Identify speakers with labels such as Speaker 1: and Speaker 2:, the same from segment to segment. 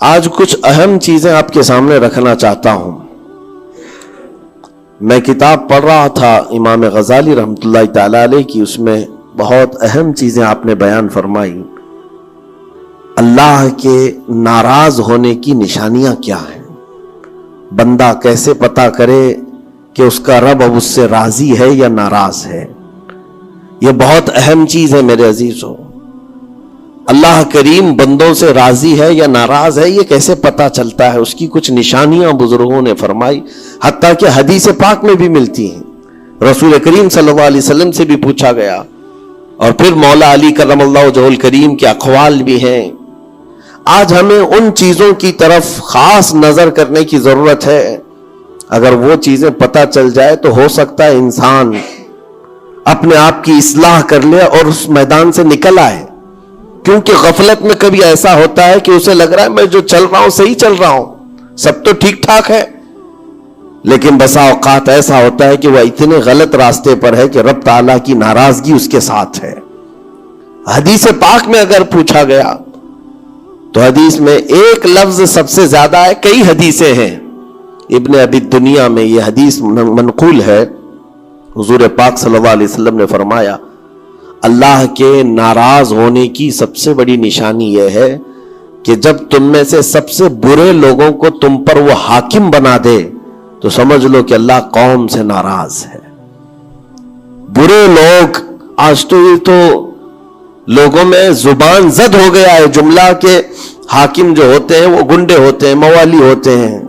Speaker 1: آج کچھ اہم چیزیں آپ کے سامنے رکھنا چاہتا ہوں. میں کتاب پڑھ رہا تھا امام غزالی رحمۃ اللہ تعالی علیہ کی، اس میں بہت اہم چیزیں آپ نے بیان فرمائی. اللہ کے ناراض ہونے کی نشانیاں کیا ہیں؟ بندہ کیسے پتا کرے کہ اس کا رب اب اس سے راضی ہے یا ناراض ہے؟ یہ بہت اہم چیز ہے میرے عزیزوں. اللہ کریم بندوں سے راضی ہے یا ناراض ہے، یہ کیسے پتا چلتا ہے؟ اس کی کچھ نشانیاں بزرگوں نے فرمائی، حتیٰ کہ حدیث پاک میں بھی ملتی ہیں. رسول کریم صلی اللہ علیہ وسلم سے بھی پوچھا گیا، اور پھر مولا علی کرم اللہ وجہہ الکریم کے اقوال بھی ہیں. آج ہمیں ان چیزوں کی طرف خاص نظر کرنے کی ضرورت ہے. اگر وہ چیزیں پتہ چل جائے تو ہو سکتا ہے انسان اپنے آپ کی اصلاح کر لے اور اس میدان سے نکل آئے. کیونکہ غفلت میں کبھی ایسا ہوتا ہے کہ اسے لگ رہا ہے میں جو چل رہا ہوں صحیح چل رہا ہوں، سب تو ٹھیک ٹھاک ہے، لیکن بسا اوقات ایسا ہوتا ہے کہ وہ اتنے غلط راستے پر ہے کہ رب تعالیٰ کی ناراضگی اس کے ساتھ ہے. حدیث پاک میں اگر پوچھا گیا تو حدیث میں ایک لفظ سب سے زیادہ ہے، کئی حدیثیں ہیں. ابن ابی دنیا میں یہ حدیث منقول ہے. حضور پاک صلی اللہ علیہ وسلم نے فرمایا، اللہ کے ناراض ہونے کی سب سے بڑی نشانی یہ ہے کہ جب تم میں سے سب سے برے لوگوں کو تم پر وہ حاکم بنا دے تو سمجھ لو کہ اللہ قوم سے ناراض ہے. برے لوگ، آج تو یہ تو لوگوں میں زبان زد ہو گیا ہے جملہ کہ حاکم جو ہوتے ہیں وہ گنڈے ہوتے ہیں، موالی ہوتے ہیں،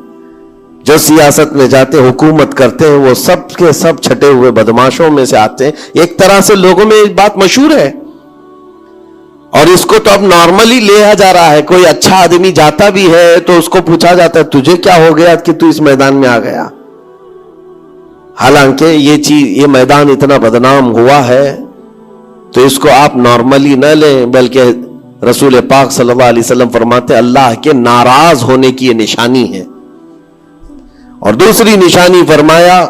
Speaker 1: جو سیاست میں جاتے حکومت کرتے ہیں وہ سب کے سب چھٹے ہوئے بدماشوں میں سے آتے ہیں. ایک طرح سے لوگوں میں ایک بات مشہور ہے، اور اس کو تو اب نارملی لیا جا رہا ہے. کوئی اچھا آدمی جاتا بھی ہے تو اس کو پوچھا جاتا ہے تجھے کیا ہو گیا کہ تو اس میدان میں آ گیا. حالانکہ یہ میدان اتنا بدنام ہوا ہے تو اس کو آپ نارملی نہ لیں، بلکہ رسول پاک صلی اللہ علیہ وسلم فرماتے اللہ کے ناراض ہونے کی یہ نشانی ہے. اور دوسری نشانی فرمایا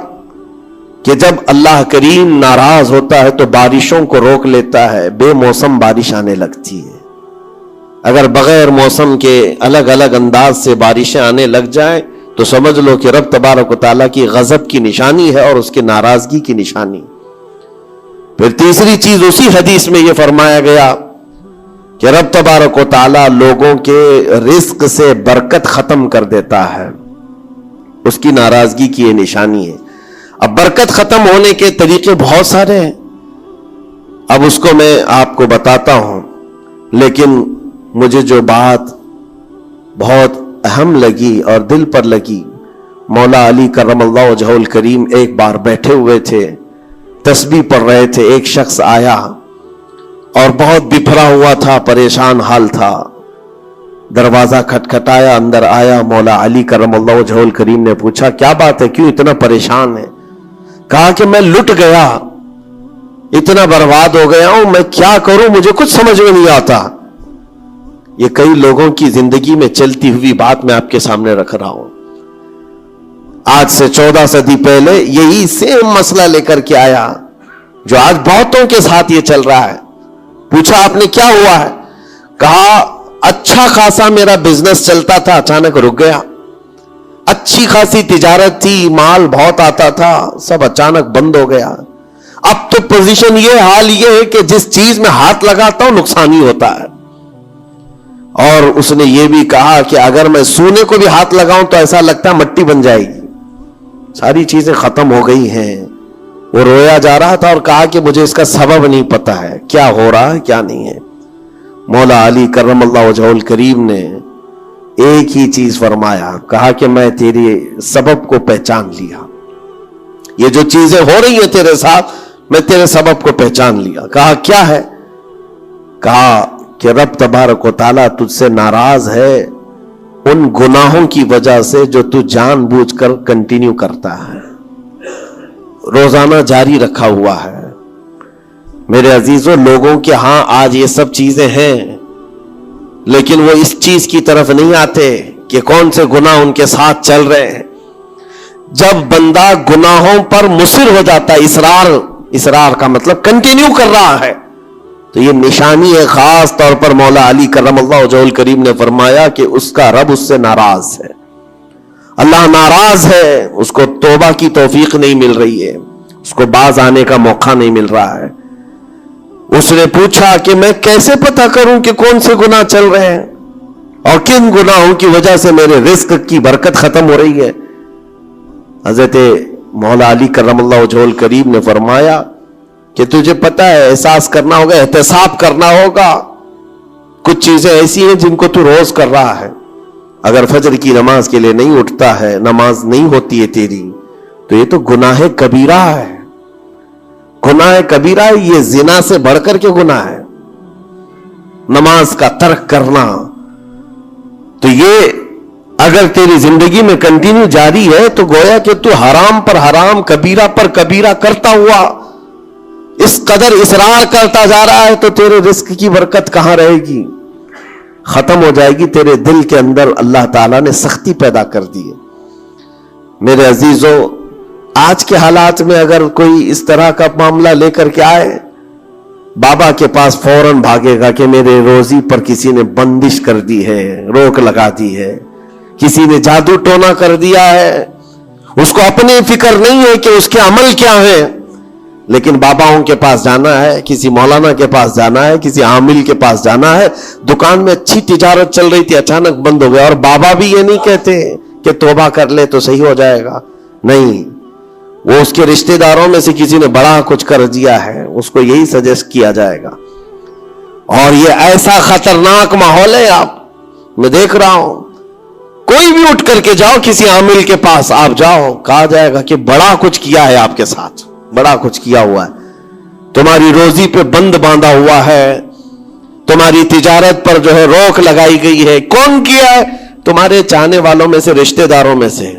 Speaker 1: کہ جب اللہ کریم ناراض ہوتا ہے تو بارشوں کو روک لیتا ہے، بے موسم بارش آنے لگتی ہے. اگر بغیر موسم کے الگ الگ انداز سے بارشیں آنے لگ جائیں تو سمجھ لو کہ رب تبارک و تعالیٰ کی غضب کی نشانی ہے اور اس کی ناراضگی کی نشانی. پھر تیسری چیز اسی حدیث میں یہ فرمایا گیا کہ رب تبارک و تعالیٰ لوگوں کے رزق سے برکت ختم کر دیتا ہے، اس کی ناراضگی کی یہ نشانی ہے. اب برکت ختم ہونے کے طریقے بہت سارے ہیں، اب اس کو میں آپ کو بتاتا ہوں. لیکن مجھے جو بات بہت اہم لگی اور دل پر لگی، مولا علی کرم اللہ وجہہ الکریم ایک بار بیٹھے ہوئے تھے، تسبیح پڑھ رہے تھے. ایک شخص آیا اور بہت بپھرا ہوا تھا، پریشان حال تھا. دروازہ کھٹکھٹایا، اندر آیا. مولا علی کرم اللہ وجہہ الکریم نے پوچھا کیا بات ہے، کیوں اتنا پریشان ہے؟ کہا کہ میں لٹ گیا، اتنا برباد ہو گیا ہوں، میں کیا کروں، مجھے کچھ سمجھ میں نہیں آتا. یہ کئی لوگوں کی زندگی میں چلتی ہوئی بات میں آپ کے سامنے رکھ رہا ہوں. آج سے 14 صدی پہلے یہی سیم مسئلہ لے کر کے آیا جو آج بہتوں کے ساتھ یہ چل رہا ہے. پوچھا آپ نے کیا ہوا ہے؟ کہا اچھا خاصا میرا بزنس چلتا تھا، اچانک رک گیا. اچھی خاصی تجارت تھی، مال بہت آتا تھا، سب اچانک بند ہو گیا. اب تو پوزیشن یہ، حال یہ ہے کہ جس چیز میں ہاتھ لگاتا ہوں نقصان ہی ہوتا ہے. اور اس نے یہ بھی کہا کہ اگر میں سونے کو بھی ہاتھ لگاؤں تو ایسا لگتا ہے مٹی بن جائے گی. ساری چیزیں ختم ہو گئی ہیں. وہ رویا جا رہا تھا اور کہا کہ مجھے اس کا سبب نہیں پتا ہے، کیا ہو رہا ہے کیا نہیں ہے. مولا علی کرم اللہ وجہہ الکریم نے ایک ہی چیز فرمایا، کہا کہ میں تیرے سبب کو پہچان لیا. یہ جو چیزیں ہو رہی ہیں تیرے ساتھ، میں تیرے سبب کو پہچان لیا. کہا کیا ہے؟ کہا کہ رب تبارک و تعالیٰ تجھ سے ناراض ہے ان گناہوں کی وجہ سے جو تو جان بوجھ کر کنٹینیو کرتا ہے، روزانہ جاری رکھا ہوا ہے. میرے عزیزوں، لوگوں کے ہاں آج یہ سب چیزیں ہیں، لیکن وہ اس چیز کی طرف نہیں آتے کہ کون سے گناہ ان کے ساتھ چل رہے ہیں. جب بندہ گناہوں پر مصر ہو جاتا ہے، اصرار کا مطلب کنٹینیو کر رہا ہے، تو یہ نشانی ہے. خاص طور پر مولا علی کرم اللہ وجہہ الکریم نے فرمایا کہ اس کا رب اس سے ناراض ہے, اللہ ناراض ہے, اس کو توبہ کی توفیق نہیں مل رہی ہے, اس کو باز آنے کا موقع نہیں مل رہا ہے. اس نے پوچھا کہ میں کیسے پتہ کروں کہ کون سے گناہ چل رہے ہیں اور کن گناہوں کی وجہ سے میرے رزق کی برکت ختم ہو رہی ہے. حضرت مولا علی کرم اللہ وجہہ الکریم نے فرمایا کہ تجھے پتہ ہے, احساس کرنا ہوگا, احتساب کرنا ہوگا. کچھ چیزیں ایسی ہیں جن کو تو روز کر رہا ہے, اگر فجر کی نماز کے لیے نہیں اٹھتا ہے, نماز نہیں ہوتی ہے تیری, تو یہ تو گناہ کبیرہ ہے. گناہ کبیرہ ہے, یہ زنا سے بڑھ کر کے گناہ ہے نماز کا ترک کرنا. تو یہ اگر تیری زندگی میں کنٹینیو جاری ہے تو گویا کہ تو حرام پر حرام, کبیرہ پر کبیرہ کرتا ہوا اس قدر اصرار کرتا جا رہا ہے, تو تیرے رزق کی برکت کہاں رہے گی؟ ختم ہو جائے گی. تیرے دل کے اندر اللہ تعالیٰ نے سختی پیدا کر دی ہے. میرے عزیزوں, آج کے حالات میں اگر کوئی اس طرح کا معاملہ لے کر کے آئے, بابا کے پاس فوراً بھاگے گا کہ میرے روزی پر کسی نے بندش کر دی ہے, روک لگا دی ہے, کسی نے جادو ٹونا کر دیا ہے. اس کو اپنی فکر نہیں ہے کہ اس کے عمل کیا ہے, لیکن باباؤں کے پاس جانا ہے, کسی مولانا کے پاس جانا ہے, کسی عامل کے پاس جانا ہے. دکان میں اچھی تجارت چل رہی تھی, اچانک بند ہو گیا, اور بابا بھی یہ نہیں کہتے کہ توبہ کر لے تو صحیح ہو جائے گا. نہیں, وہ اس کے رشتہ داروں میں سے کسی نے بڑا کچھ کر دیا ہے, اس کو یہی سجیسٹ کیا جائے گا. اور یہ ایسا خطرناک ماحول ہے, میں دیکھ رہا ہوں, کوئی بھی اٹھ کر کے جاؤ کسی عامل کے پاس آپ جاؤ, کہا جائے گا کہ بڑا کچھ کیا ہے آپ کے ساتھ, بڑا کچھ کیا ہوا ہے, تمہاری روزی پہ بند باندھا ہوا ہے, تمہاری تجارت پر جو ہے روک لگائی گئی ہے. کون کیا ہے؟ تمہارے چاہنے والوں میں سے, رشتہ داروں میں سے.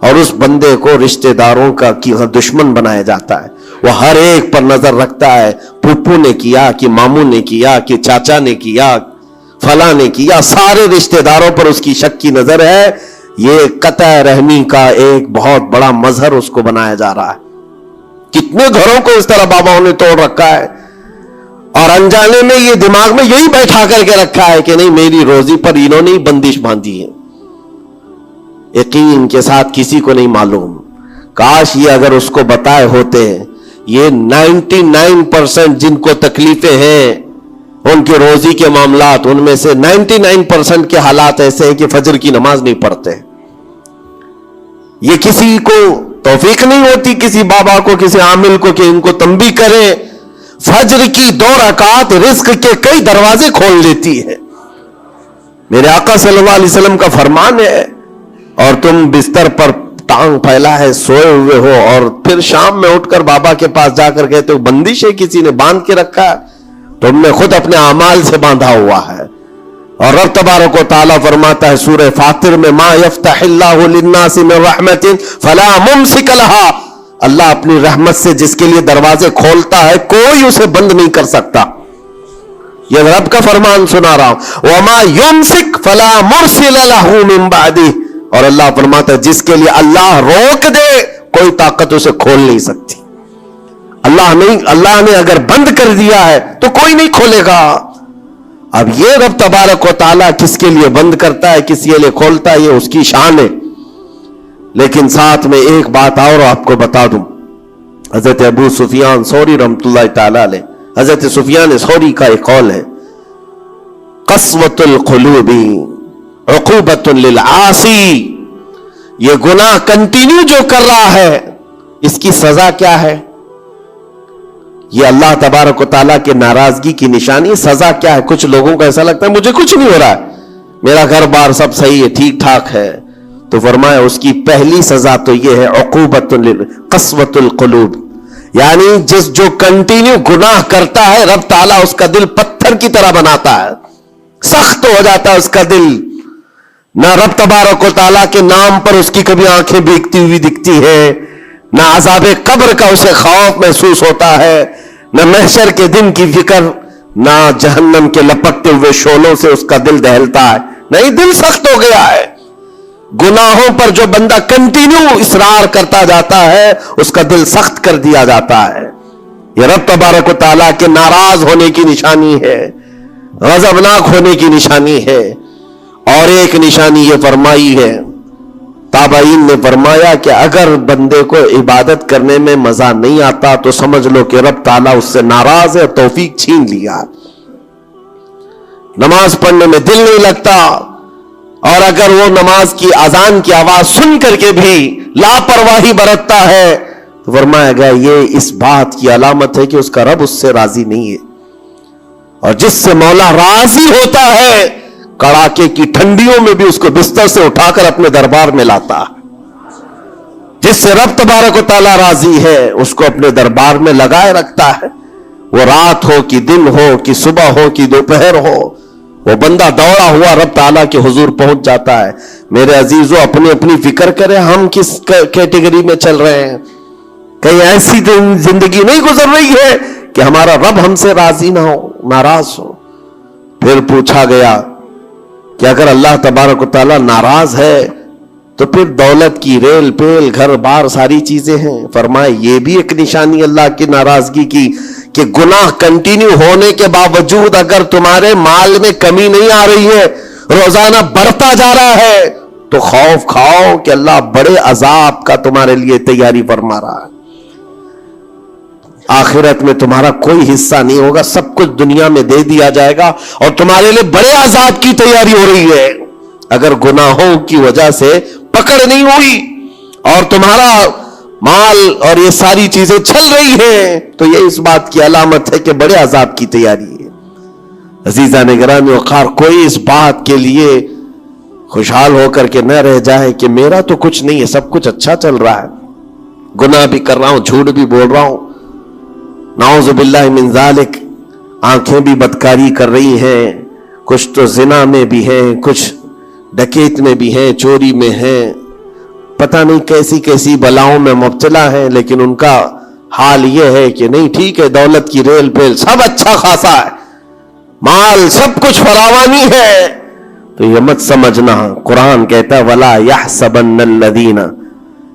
Speaker 1: اور اس بندے کو رشتہ داروں کا دشمن بنایا جاتا ہے. وہ ہر ایک پر نظر رکھتا ہے, پھپھو نے کیا کہ ماموں نے کیا کہ چاچا نے کیا, فلاں نے کیا, سارے رشتہ داروں پر اس کی شک کی نظر ہے. یہ قطع رحمی کا ایک بہت بڑا مظہر اس کو بنایا جا رہا ہے. کتنے گھروں کو اس طرح باباؤں نے توڑ رکھا ہے, اور انجانے میں یہ دماغ میں یہی بیٹھا کر کے رکھا ہے کہ نہیں, میری روزی پر انہوں نے بندش باندھی ہے. یقین کے ساتھ کسی کو نہیں معلوم. کاش یہ اگر اس کو بتائے ہوتے, یہ 99% جن کو تکلیفیں ہیں ان کے روزی کے معاملات, ان میں سے 99% کے حالات ایسے ہیں کہ فجر کی نماز نہیں پڑھتے. یہ کسی کو توفیق نہیں ہوتی, کسی بابا کو, کسی عامل کو, کہ ان کو تنبیہ کرے. فجر کی 2 رکعات رزق کے کئی دروازے کھول لیتی ہے. میرے آقا صلی اللہ علیہ وسلم کا فرمان ہے, اور تم بستر پر ٹانگ پھیلا ہے سوئے ہوئے ہو, اور پھر شام میں اٹھ کر بابا کے پاس جا کر کہتے ہو بندش ہے, کسی نے باندھ کے رکھا ہے, تم نے خود اپنے اعمال سے باندھا ہوا ہے. اور رب تبارک و تعالیٰ فرماتا ہے سورہ فاطر میں, ما یفتح اللہ للناس من رحمت فلا ممسک لہا, اللہ اپنی رحمت سے جس کے لیے دروازے کھولتا ہے کوئی اسے بند نہیں کر سکتا. یہ رب کا فرمان سنا رہا ہوں. وما یمسک فلا مرسل لہ من بعدہ, اور اللہ فرماتا ہے جس کے لیے اللہ روک دے کوئی طاقت اسے کھول نہیں سکتی. اللہ نے اگر بند کر دیا ہے تو کوئی نہیں کھولے گا. اب یہ رب تبارک و تعالیٰ کس کے لیے بند کرتا ہے, کس کے لیے کھولتا ہے, یہ اس کی شان ہے. لیکن ساتھ میں ایک بات اور آپ کو بتا دوں. حضرت ابو سفیان ثوری رحمۃ اللہ تعالی علیہ, حضرت سفیان ثوری کا ایک قول ہے, قسوۃ القلوب عقوبۃ للعاصی, یہ گناہ کنٹینیو جو کر رہا ہے اس کی سزا کیا ہے؟ یہ اللہ تبارک و تعالیٰ کے ناراضگی کی نشانی. سزا کیا ہے؟ کچھ لوگوں کو ایسا لگتا ہے مجھے کچھ نہیں ہو رہا ہے, میرا گھر بار سب صحیح ہے, ٹھیک ٹھاک ہے, تو فرمایا اس کی پہلی سزا تو یہ ہے عقوبۃ قسوۃ القلوب, یعنی جو کنٹینیو گناہ کرتا ہے رب تعالیٰ اس کا دل پتھر کی طرح بناتا ہے, سخت ہو جاتا ہے اس کا دل. نہ رب تبارک و تعالیٰ کے نام پر اس کی کبھی آنکھیں بھیگتی ہوئی دکھتی ہے, نہ عذاب قبر کا اسے خوف محسوس ہوتا ہے, نہ محشر کے دن کی فکر, نہ جہنم کے لپکتے ہوئے شعلوں سے اس کا دل دہلتا ہے. نہیں, دل سخت ہو گیا ہے. گناہوں پر جو بندہ کنٹینیو اصرار کرتا جاتا ہے اس کا دل سخت کر دیا جاتا ہے. یہ رب تبارک و تعالیٰ کے ناراض ہونے کی نشانی ہے، غضبناک ہونے کی نشانی ہے۔ اور ایک نشانی یہ فرمائی ہے، تابعین نے فرمایا کہ اگر بندے کو عبادت کرنے میں مزہ نہیں آتا تو سمجھ لو کہ رب تعالیٰ اس سے ناراض ہے، توفیق چھین لیا۔ نماز پڑھنے میں دل نہیں لگتا، اور اگر وہ نماز کی اذان کی آواز سن کر کے بھی لاپرواہی برتتا ہے تو فرمایا گیا یہ اس بات کی علامت ہے کہ اس کا رب اس سے راضی نہیں ہے۔ اور جس سے مولا راضی ہوتا ہے کڑاکے کی ٹھنڈیوں میں بھی اس کو بستر سے اٹھا کر اپنے دربار میں لاتا ہے۔ جس سے رب تبارک و تعالیٰ راضی ہے اس کو اپنے دربار میں لگائے رکھتا ہے، وہ رات ہو کہ دن ہو کہ صبح ہو کہ دوپہر ہو، وہ بندہ دوڑا ہوا رب تعالیٰ کے حضور پہنچ جاتا ہے۔ میرے عزیزو اپنی اپنی فکر کریں، ہم کس کیٹیگری میں چل رہے ہیں؟ کہیں ایسی زندگی نہیں گزر رہی ہے کہ ہمارا رب ہم سے راضی نہ ہو، ناراض ہو؟ پھر پوچھا گیا کہ اگر اللہ تبارک و تعالیٰ ناراض ہے تو پھر دولت کی ریل پیل گھر بار ساری چیزیں ہیں۔ فرمائے یہ بھی ایک نشانی اللہ کی ناراضگی کی کہ گناہ کنٹینیو ہونے کے باوجود اگر تمہارے مال میں کمی نہیں آ رہی ہے، روزانہ بڑھتا جا رہا ہے، تو خوف کھاؤ کہ اللہ بڑے عذاب کا تمہارے لیے تیاری فرما رہا ہے۔ آخرت میں تمہارا کوئی حصہ نہیں ہوگا، سب کچھ دنیا میں دے دیا جائے گا اور تمہارے لیے بڑے عذاب کی تیاری ہو رہی ہے۔ اگر گناہوں کی وجہ سے پکڑ نہیں ہوئی اور تمہارا مال اور یہ ساری چیزیں چل رہی ہیں تو یہ اس بات کی علامت ہے کہ بڑے عذاب کی تیاری ہے۔ عزیزان گرامی وقار، کوئی اس بات کے لیے خوشحال ہو کر کے نہ رہ جائے کہ میرا تو کچھ نہیں ہے، سب کچھ اچھا چل رہا ہے، گناہ بھی کر رہا ہوں، جھوٹ بھی بول رہا ہوں، نعوذ باللہ من ذالک، آنکھیں بھی بدکاری کر رہی ہیں، کچھ تو زنا میں بھی ہیں، کچھ ڈکیت میں بھی ہیں، چوری میں ہیں، پتہ نہیں کیسی کیسی بلاؤں میں مبتلا ہیں، لیکن ان کا حال یہ ہے کہ نہیں ٹھیک ہے، دولت کی ریل پیل سب اچھا خاصا ہے، مال سب کچھ فراوانی ہے، تو یہ مت سمجھنا۔ قرآن کہتا ہے وَلَا يَحْسَبَنَّ الَّذِينَ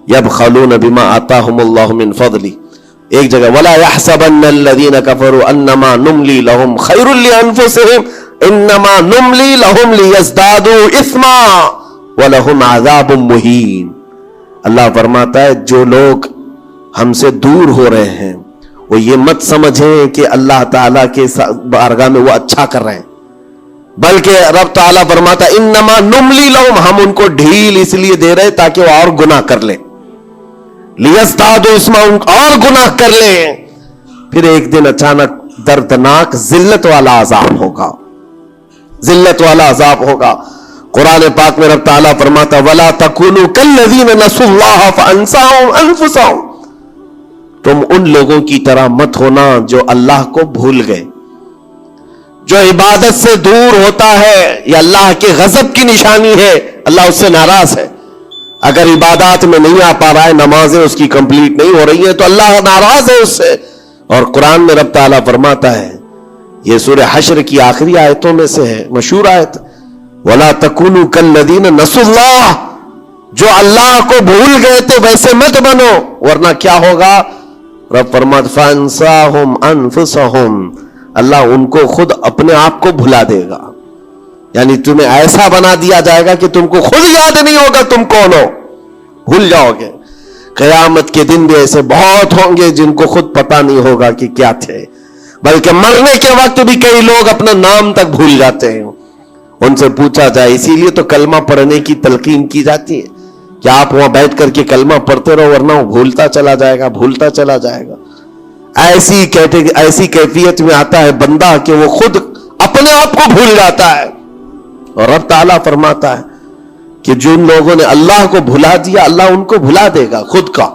Speaker 1: يَبْخَلُونَ بِمَا آتَاهُمُ اللَّهُ مِنْ فَضْلِهِ، ایک جگہ وَلَا يَحْسَبَنَّ الَّذِينَ كَفَرُوا أَنَّمَا نُمْلِي لَهُمْ خَيْرٌ لِأَنفُسِهِمْ إِنَّمَا نُمْلِي لَهُمْ لِيَزْدَادُوا إِثْمًا وَلَهُمْ عَذَابٌ مُهِينٌ۔ اللہ فرماتا ہے جو لوگ ہم سے دور ہو رہے ہیں وہ یہ مت سمجھیں کہ اللہ تعالیٰ کے بارگاہ میں وہ اچھا کر رہے ہیں، بلکہ رب تعالیٰ فرماتا ہے انما نملی لہم، ہم ان کو ڈھیل اس لیے دے رہے تاکہ وہ اور گناہ کر لیں، لیزدادوا اسما، اور گناہ کر لیں۔ پھر ایک دن اچانک دردناک ذلت والا عذاب ہوگا، ذلت والا عذاب ہوگا۔ قرآن پاک میں رب تعالیٰ فرماتا وَلَا تَكُونُوا كَالَّذِينَ نَسُوا اللَّهَ فَأَنسَاهُمْ أَنفُسَهُمْ، تم ان لوگوں کی طرح مت ہونا جو اللہ کو بھول گئے۔ جو عبادت سے دور ہوتا ہے یہ اللہ کے غضب کی نشانی ہے، اللہ اس سے ناراض ہے۔ اگر عبادات میں نہیں آ پا رہا ہے، نمازیں اس کی کمپلیٹ نہیں ہو رہی ہیں تو اللہ ناراض ہے اس سے۔ اور قرآن میں رب تعالیٰ فرماتا ہے، یہ سورہ حشر کی آخری آیتوں میں سے ہے، مشہور آیت، وَلَا تَكُونُوا كَالَّذِينَ نَسُوا اللَّهَ، جو اللہ کو بھول گئے تھے ویسے مت بنو، ورنہ کیا ہوگا؟ رب فرماتا فَأَنسَاهُمْ أَنفُسَهُمْ، اللہ ان کو خود اپنے آپ کو بھلا دے گا، یعنی تمہیں ایسا بنا دیا جائے گا کہ تم کو خود یاد نہیں ہوگا تم کون ہو، بھول جاؤ گے۔ قیامت کے دن بھی ایسے بہت ہوں گے جن کو خود پتا نہیں ہوگا کہ کیا تھے، بلکہ مرنے کے وقت بھی کئی لوگ اپنا نام تک بھول جاتے ہیں۔ ان سے پوچھا جائے، اسی لیے تو کلمہ پڑھنے کی تلقین کی جاتی ہے کہ آپ وہاں بیٹھ کر کے کلمہ پڑھتے رہو، ورنہ وہ بھولتا چلا جائے گا، بھولتا چلا جائے گا۔ ایسی کیفیت میں آتا ہے بندہ کہ وہ خود اپنے آپ کو بھول جاتا ہے۔ اور رب تعالیٰ فرماتا ہے کہ جن لوگوں نے اللہ کو بھلا دیا اللہ ان کو بھلا دے گا خود کا،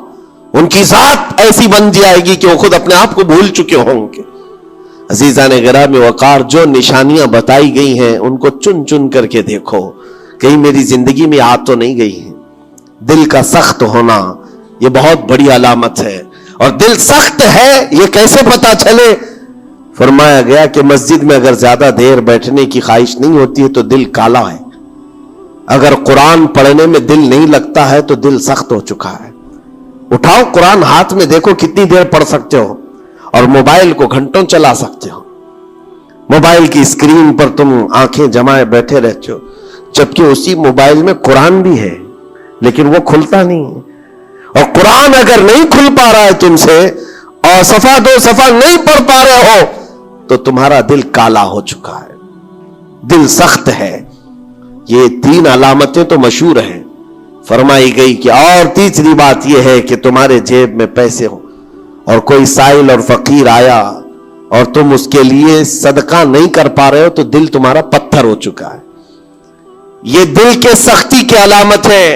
Speaker 1: ان کی ذات ایسی بن جائے گی کہ وہ خود اپنے آپ کو بھول چکے ہوں گے۔ عزیزان گرامی وقار، جو نشانیاں بتائی گئی ہیں ان کو چن چن کر کے دیکھو، کہیں میری زندگی میں آ تو نہیں گئی ہے۔ دل کا سخت ہونا یہ بہت بڑی علامت ہے، اور دل سخت ہے یہ کیسے پتا چلے؟ فرمایا گیا کہ مسجد میں اگر زیادہ دیر بیٹھنے کی خواہش نہیں ہوتی ہے تو دل کالا ہے، اگر قرآن پڑھنے میں دل نہیں لگتا ہے تو دل سخت ہو چکا ہے۔ اٹھاؤ قرآن ہاتھ میں، دیکھو کتنی دیر پڑھ سکتے ہو، اور موبائل کو گھنٹوں چلا سکتے ہو. موبائل کی اسکرین پر تم آنکھیں جمائے بیٹھے رہتے ہو، جبکہ اسی موبائل میں قرآن بھی ہے لیکن وہ کھلتا نہیں ہے. اور قرآن اگر نہیں کھل پا رہا ہے تم سے، اور صفحہ دو صفحہ نہیں پڑھ پا رہے ہو، تو تمہارا دل کالا ہو چکا ہے، دل سخت ہے. یہ 3 علامتیں تو مشہور ہیں. فرمائی گئی کہ اور تیسری بات یہ ہے کہ تمہارے جیب میں پیسے ہوں اور کوئی سائل اور فقیر آیا اور تم اس کے لیے صدقہ نہیں کر پا رہے ہو تو دل تمہارا پتھر ہو چکا ہے. یہ دل کے سختی کی علامت ہے.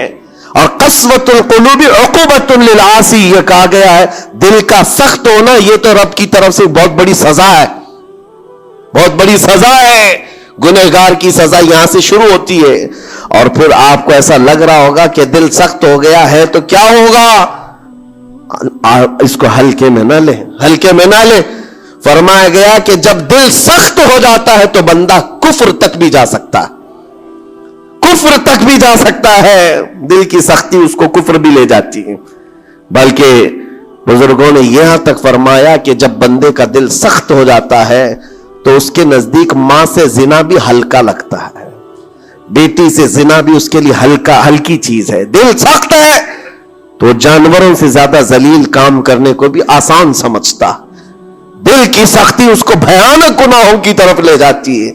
Speaker 1: اور قسوۃ القلوب عقوبۃ للعاصی، یہ کہا گیا ہے دل کا سخت ہونا یہ تو رب کی طرف سے بہت بڑی سزا ہے، بہت بڑی سزا ہے. گنہگار کی سزا یہاں سے شروع ہوتی ہے. اور پھر آپ کو ایسا لگ رہا ہوگا کہ دل سخت ہو گیا ہے تو کیا ہوگا، اس کو ہلکے میں نہ لیں، ہلکے میں نہ لیں. فرمایا گیا کہ جب دل سخت ہو جاتا ہے تو بندہ کفر تک بھی جا سکتا ہے، کفر تک بھی جا سکتا ہے. دل کی سختی اس کو کفر بھی لے جاتی ہے. بلکہ بزرگوں نے یہاں تک فرمایا کہ جب بندے کا دل سخت ہو جاتا ہے تو اس کے نزدیک ماں سے زنا بھی ہلکا لگتا ہے، بیٹی سے زنا بھی اس کے لیے ہلکی چیز ہے. دل سخت ہے تو جانوروں سے زیادہ ذلیل کام کرنے کو بھی آسان سمجھتا. دل کی سختی اس کو بھیانک گناہوں کی طرف لے جاتی ہے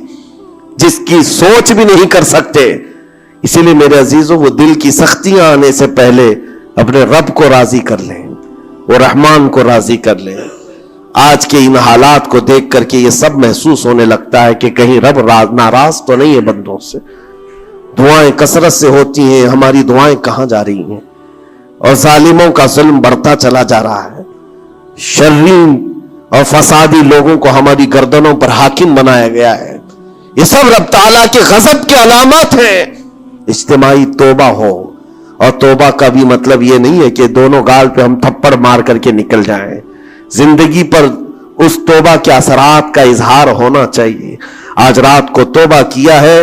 Speaker 1: جس کی سوچ بھی نہیں کر سکتے. اسی لیے میرے عزیزوں، وہ دل کی سختیاں آنے سے پہلے اپنے رب کو راضی کر لیں، وہ رحمان کو راضی کر لیں. آج کے ان حالات کو دیکھ کر کے یہ سب محسوس ہونے لگتا ہے کہ کہیں رب ناراض تو نہیں ہے بندوں سے. دعائیں کثرت سے ہوتی ہیں، ہماری دعائیں کہاں جا رہی ہیں؟ اور ظالموں کا ظلم بڑھتا چلا جا رہا ہے. شریر اور فسادی لوگوں کو ہماری گردنوں پر حاکم بنایا گیا ہے. یہ سب رب تعالیٰ کے غضب کی علامات ہیں. اجتماعی توبہ ہو، اور توبہ کا بھی مطلب یہ نہیں ہے کہ دونوں گال پہ ہم تھپڑ مار کر کے نکل جائیں. زندگی پر اس توبہ کے اثرات کا اظہار ہونا چاہیے. آج رات کو توبہ کیا ہے،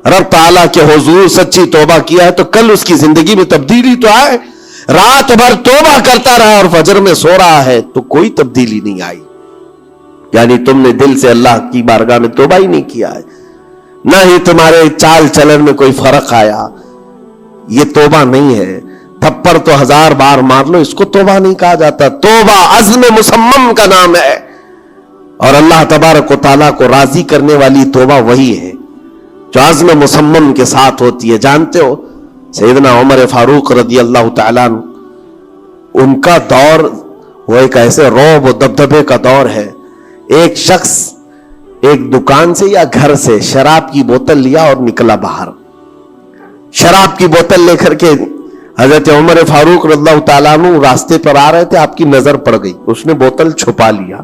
Speaker 1: رب تعالیٰ کے حضور سچی توبہ کیا ہے تو کل اس کی زندگی میں تبدیلی تو آئے. رات بھر توبہ کرتا رہا اور فجر میں سو رہا ہے تو کوئی تبدیلی نہیں آئی، یعنی تم نے دل سے اللہ کی بارگاہ میں توبہ ہی نہیں کیا ہے، نہ ہی تمہارے چال چلن میں کوئی فرق آیا. یہ توبہ نہیں ہے. تھپڑ تو 1000 بار مار لو، اس کو توبہ نہیں کہا جاتا. توبہ عزم مصمم کا نام ہے، اور اللہ تبارک و تعالیٰ کو راضی کرنے والی توبہ وہی ہے جو عزم مصمم کے ساتھ ہوتی ہے. جانتے ہو سیدنا عمر فاروق رضی اللہ تعالیٰ عنہ، ان کا دور وہ ایک ایسے رعب و دبدبے کا دور ہے. ایک شخص ایک دکان سے یا گھر سے شراب کی بوتل لیا اور نکلا باہر. شراب کی بوتل لے کر کے حضرت عمر فاروق رضی اللہ تعالیٰ عنہ راستے پر آ رہے تھے، آپ کی نظر پڑ گئی، اس نے بوتل چھپا لیا.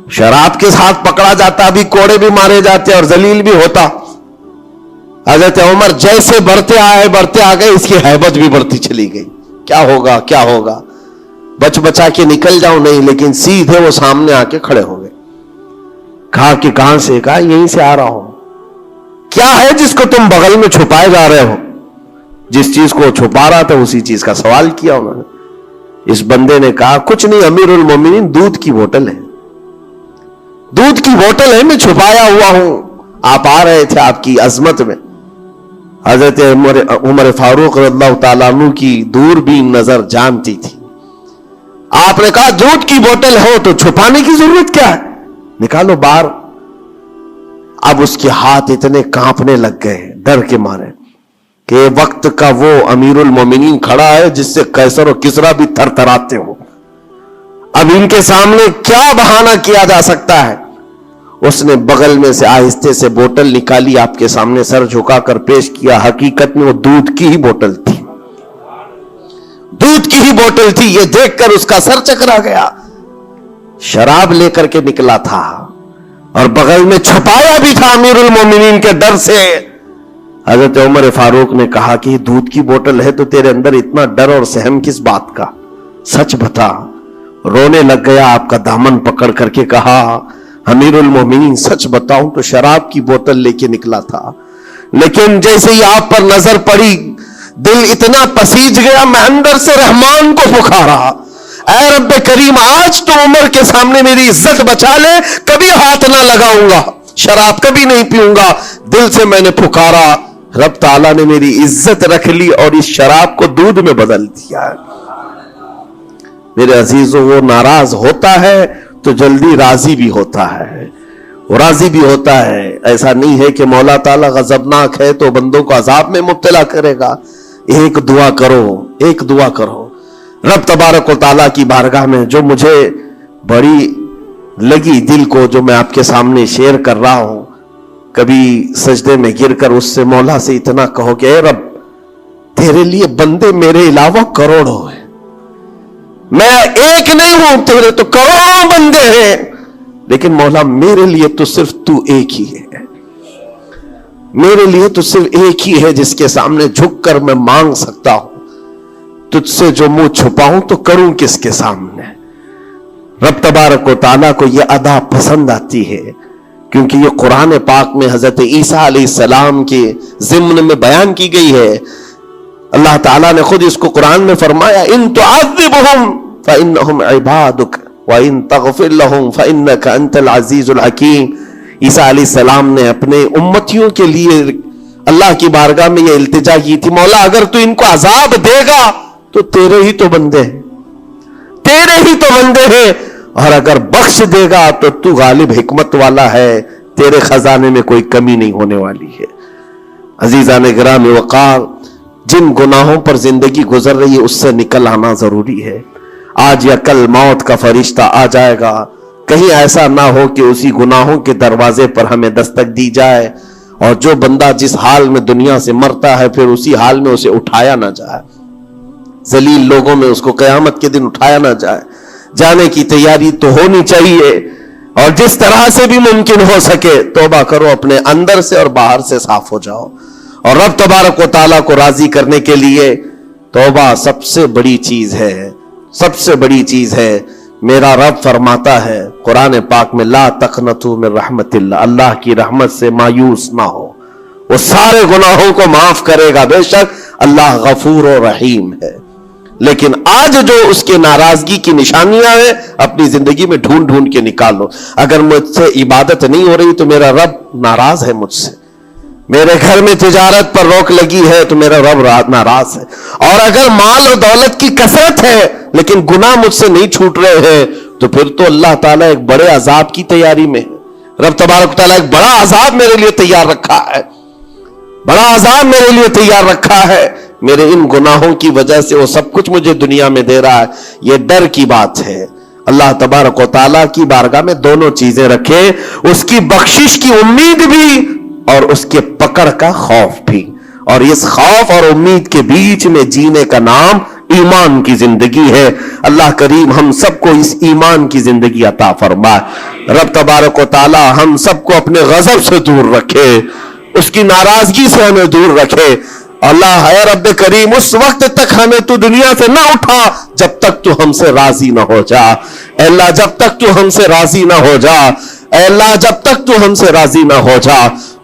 Speaker 1: شراب کے ساتھ پکڑا جاتا، ابھی کوڑے بھی مارے جاتے اور ذلیل بھی ہوتا. حضرت عمر جیسے بڑھتے آ گئے، اس کی ہیبت بھی بڑھتی چلی گئی. کیا ہوگا کیا ہوگا، بچ بچا کے نکل جاؤ نہیں، لیکن سیدھے وہ سامنے آ کے کھڑے ہو گئے. کہا کہ کہاں سے؟ کہا یہیں سے آ رہا ہوں. کیا ہے جس کو تم بغل میں چھپائے جا رہے ہو؟ جس چیز کو چھپا رہا تھا اسی چیز کا سوال کیا انہوں نے. اس بندے نے کہا کچھ نہیں امیر المومنین، دودھ کی بوتل ہے، دودھ کی بوتل ہے، میں چھپایا ہوا ہوں، آپ آ رہے تھے آپ کی عظمت میں. حضرت عمر فاروق رضی اللہ تعالیٰ عنہ کی دوربین نظر جانتی تھی. آپ نے کہا دودھ کی بوتل ہو تو چھپانے کی ضرورت کیا ہے، نکالو باہر. اب اس کے ہاتھ اتنے کانپنے لگ گئے ڈر کے مارے کہ وقت کا وہ امیر المومنین کھڑا ہے جس سے قیصر و کسریٰ بھی تھر تھراتے ہو. اب ان کے سامنے کیا بہانہ کیا جا سکتا ہے؟ اس نے بغل میں سے آہستہ سے بوتل نکالی، آپ کے سامنے سر جھکا کر پیش کیا. حقیقت میں وہ دودھ کی ہی بوتل تھی، دودھ کی ہی بوتل تھی. یہ دیکھ کر اس کا سر چکرا گیا. شراب لے کر کے نکلا تھا اور بغل میں چھپایا بھی تھا امیر المومنین کے ڈر سے. حضرت عمر فاروق نے کہا کہ یہ دودھ کی بوتل ہے تو تیرے اندر اتنا ڈر اور سہم کس بات کا، سچ بتا. رونے لگ گیا، آپ کا دامن پکڑ کر کے کہا امیر المومنین سچ بتاؤں تو شراب کی بوتل لے کے نکلا تھا، لیکن جیسے ہی آپ پر نظر پڑی دل اتنا پسیج گیا، میں اندر سے رحمان کو پکارا، اے رب کریم آج تو عمر کے سامنے میری عزت بچا لے، کبھی ہاتھ نہ لگاؤں گا، شراب کبھی نہیں پیوں گا۔ دل سے میں نے پکارا، رب تعالیٰ نے میری عزت رکھ لی اور اس شراب کو دودھ میں بدل دیا۔ میرے عزیزوں، وہ ناراض ہوتا ہے تو جلدی راضی بھی ہوتا ہے، وہ راضی بھی ہوتا ہے۔ ایسا نہیں ہے کہ مولا تعالیٰ غضبناک ہے تو بندوں کو عذاب میں مبتلا کرے گا۔ ایک دعا کرو، ایک دعا کرو، رب تبارک و تعالیٰ کی بارگاہ میں جو مجھے بڑی لگی دل کو، جو میں آپ کے سامنے شیئر کر رہا ہوں، کبھی سجدے میں گر کر اس سے مولا سے اتنا کہو کہ اے رب تیرے لیے بندے میرے علاوہ کروڑوں ہیں، میں ایک نہیں ہوں، تیرے تو کروڑوں بندے ہیں، لیکن مولا میرے لیے تو صرف تو ایک ہی ہے، میرے لیے تو صرف ایک ہی ہے جس کے سامنے جھک کر میں مانگ سکتا ہوں، تجھ سے جو منہ چھپاؤں تو کروں کس کے سامنے۔ رب تبارک و تعالیٰ کو یہ ادا پسند آتی ہے، کیونکہ یہ قرآن پاک میں حضرت عیسیٰ علیہ السلام کے ضمن میں بیان کی گئی ہے۔ اللہ تعالیٰ نے خود اس کو قرآن میں فرمایا، ان تعذبہم فإنہم عبادک وَإِن تَغْفِرْ لَهُمْ فَإِنَّكَ أَنْتَ الْعَزِيزُ الْحَكِيمُ۔ عیسیٰ علیہ السلام نے اپنے امتیوں کے لیے اللہ کی بارگاہ میں یہ التجا کی تھی، مولا اگر تو ان کو عذاب دے گا تو تیرے ہی تو بندے ہیں، تیرے ہی تو بندے ہیں، اور اگر بخش دے گا تو تو غالب حکمت والا ہے، تیرے خزانے میں کوئی کمی نہیں ہونے والی ہے۔ عزیزان گرامی وقار، جن گناہوں پر زندگی گزر رہی ہے اس سے نکل آنا ضروری ہے۔ آج یا کل موت کا فرشتہ آ جائے گا، کہیں ایسا نہ ہو کہ اسی گناہوں کے دروازے پر ہمیں دستک دی جائے، اور جو بندہ جس حال میں دنیا سے مرتا ہے پھر اسی حال میں اسے اٹھایا نہ جائے، ذلیل لوگوں میں اس کو قیامت کے دن اٹھایا نہ جائے۔ جانے کی تیاری تو ہونی چاہیے، اور جس طرح سے بھی ممکن ہو سکے توبہ کرو، اپنے اندر سے اور باہر سے صاف ہو جاؤ، اور رب تبارک و تعالیٰ کو راضی کرنے کے لیے توبہ سب سے بڑی چیز ہے، سب سے بڑی چیز ہے۔ میرا رب فرماتا ہے قرآن پاک میں، لا تقنطوا من رحمت اللہ، اللہ کی رحمت سے مایوس نہ ہو، وہ سارے گناہوں کو معاف کرے گا، بے شک اللہ غفور و رحیم ہے۔ لیکن آج جو اس کے ناراضگی کی نشانیاں ہیں اپنی زندگی میں ڈھونڈ ڈھونڈ کے نکال لو۔ اگر مجھ سے عبادت نہیں ہو رہی تو میرا رب ناراض ہے مجھ سے، میرے گھر میں تجارت پر روک لگی ہے تو میرا رب ناراض ہے، اور اگر مال اور دولت کی کثرت ہے لیکن گناہ مجھ سے نہیں چھوٹ رہے ہیں تو پھر تو اللہ تعالیٰ ایک بڑے عذاب کی تیاری میں ہے۔ رب تبارک تعالیٰ ایک بڑا عذاب میرے لیے تیار رکھا ہے، بڑا عذاب میرے لیے تیار رکھا ہے، میرے ان گناہوں کی وجہ سے وہ سب کچھ مجھے دنیا میں دے رہا ہے۔ یہ ڈر کی بات ہے۔ اللہ تبارک و تعالیٰ کی بارگاہ میں دونوں چیزیں رکھے، اس کی بخشش کی امید بھی اور اس کے پکڑ کا خوف بھی، اور اس خوف اور امید کے بیچ میں جینے کا نام ایمان کی زندگی ہے۔ اللہ کریم ہم سب کو اس ایمان کی زندگی عطا فرمائے۔ رب تبارک و تعالیٰ ہم سب کو اپنے غضب سے دور رکھے، اس کی ناراضگی سے ہمیں دور رکھے۔ اللہ ہے رب کریم اس وقت تک ہمیں تو دنیا سے نہ اٹھا جب تک تو ہم سے راضی نہ ہو جا۔ اے اللہ جب تک تو ہم سے راضی نہ ہو جا، اے اللہ جب تک تو ہم سے راضی نہ ہو جا۔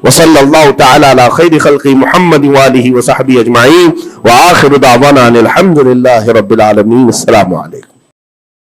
Speaker 1: وصلی اللہ تعالی علی خیر خلق محمد وآلہ وصحبہ اجمعین، وآخر دعوانا الحمد للہ رب العالمین۔ السلام علیکم۔